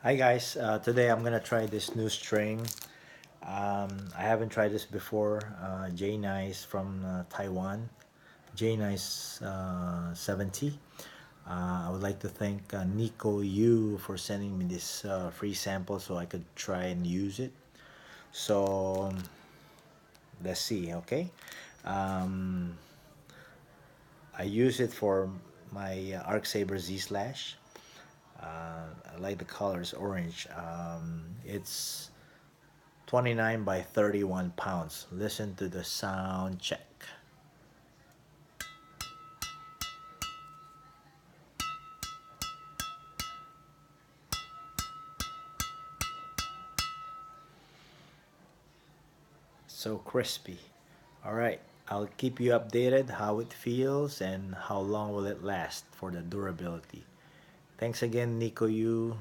Hi guys, today I'm gonna try this new string. I haven't tried this before. Jnice from Taiwan, Jnice 70. I would like to thank Nico Yu for sending me this free sample so I could try and use it. So let's see, okay? Um, I use it for my Arcsaber Z Slash. I like the colors orange. It's 29 by 31 pounds. Listen to the sound check. So crispy. All right, I'll keep you updated how it feels and how long will it last for the durability. Thanks again, Nico Yu.